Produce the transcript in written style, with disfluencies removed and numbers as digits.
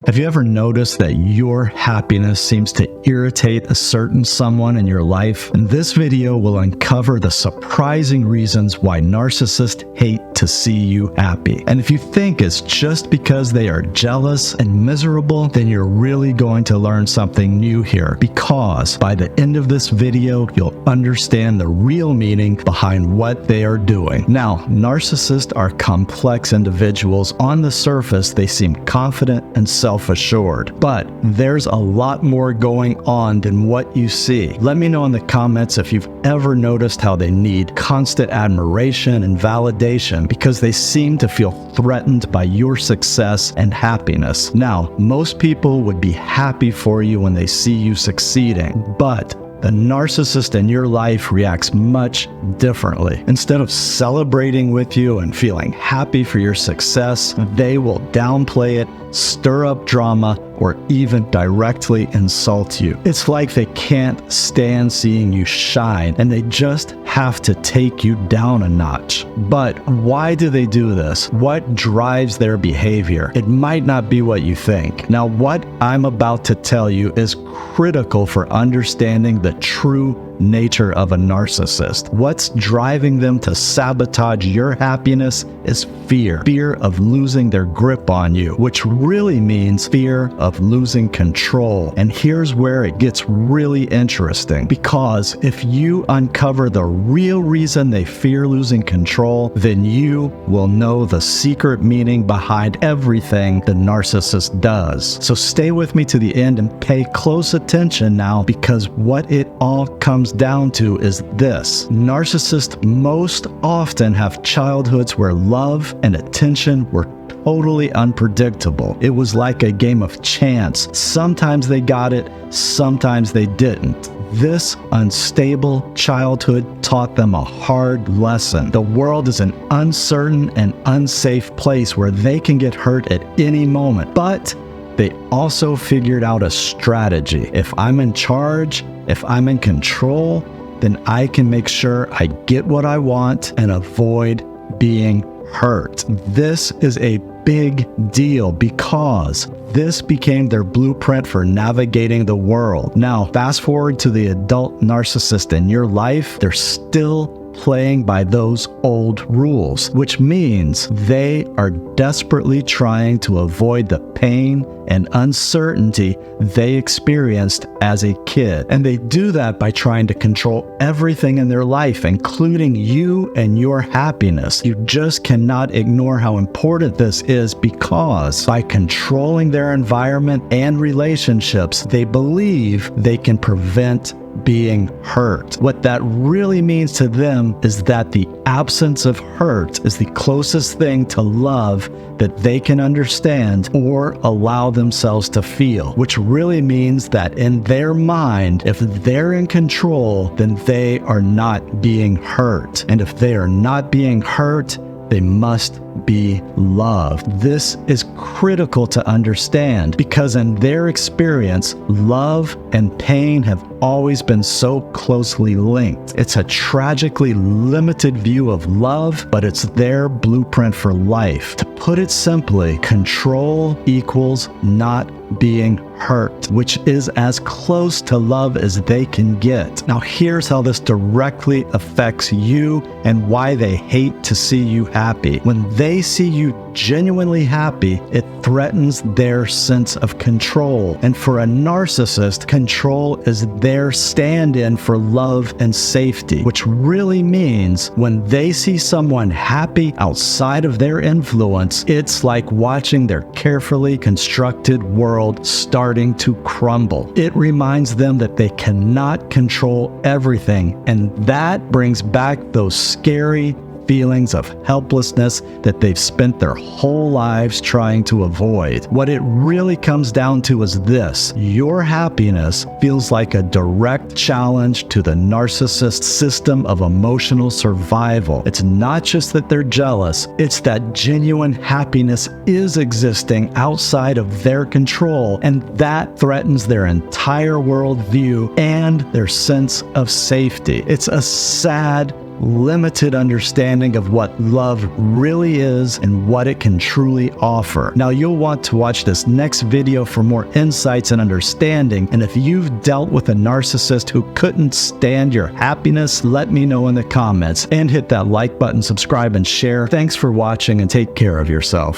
Have you ever noticed that your happiness seems to irritate a certain someone in your life? And this video will uncover the surprising reasons why narcissists hate to see you happy. And if you think it's just because they are jealous and miserable, then you're really going to learn something new here, because by the end of this video, you'll understand the real meaning behind what they are doing. Now, narcissists are complex individuals. On the surface, they seem confident and self-assured, but there's a lot more going on than what you see. Let me know in the comments if you've ever noticed how they need constant admiration and validation because they seem to feel threatened by your success and happiness. Now, most people would be happy for you when they see you succeeding, but the narcissist in your life reacts much differently. Instead of celebrating with you and feeling happy for your success, they will downplay it, stir up drama, or even directly insult you. It's like they can't stand seeing you shine, and they just have to take you down a notch. But why do they do this? What drives their behavior? It might not be what you think. Now, what I'm about to tell you is critical for understanding the true nature of a narcissist. What's driving them to sabotage your happiness is fear. Fear of losing their grip on you, which really means fear of losing control. And here's where it gets really interesting, because if you uncover the real reason they fear losing control, then you will know the secret meaning behind everything the narcissist does. So stay with me to the end and pay close attention now, because what it all comes down to is this. Narcissists most often have childhoods where love and attention were totally unpredictable. It was like a game of chance. Sometimes they got it, sometimes they didn't. This unstable childhood taught them a hard lesson. The world is an uncertain and unsafe place where they can get hurt at any moment. But they also figured out a strategy. If I'm in charge, if I'm in control, then I can make sure I get what I want and avoid being hurt. This is a big deal because this became their blueprint for navigating the world. Now, fast forward to the adult narcissist in your life, they're still playing by those old rules, which means they are desperately trying to avoid the pain and uncertainty they experienced as a kid. And they do that by trying to control everything in their life, including you and your happiness. You just cannot ignore how important this is, because by controlling their environment and relationships, they believe they can prevent being hurt. What that really means to them is that the absence of hurt is the closest thing to love that they can understand or allow themselves to feel, which really means that in their mind, if they're in control, then they are not being hurt. And if they are not being hurt, they must be loved. This is critical to understand, because in their experience, love and pain have always been so closely linked. It's a tragically limited view of love, but it's their blueprint for life. To put it simply, control equals not being hurt, which is as close to love as they can get. Now, here's how this directly affects you and why they hate to see you happy. When they see you genuinely happy, it threatens their sense of control. And for a narcissist, control is their stand-in for love and safety, which really means when they see someone happy outside of their influence, it's like watching their carefully constructed world starting to crumble. It reminds them that they cannot control everything, and that brings back those scary feelings of helplessness that they've spent their whole lives trying to avoid. What it really comes down to is this: your happiness feels like a direct challenge to the narcissist system of emotional survival. It's not just that they're jealous, it's that genuine happiness is existing outside of their control, and that threatens their entire worldview and their sense of safety. It's a sad limited understanding of what love really is and what it can truly offer. Now, you'll want to watch this next video for more insights and understanding. And if you've dealt with a narcissist who couldn't stand your happiness, let me know in the comments, and hit that like button, subscribe, and share. Thanks for watching, and take care of yourself.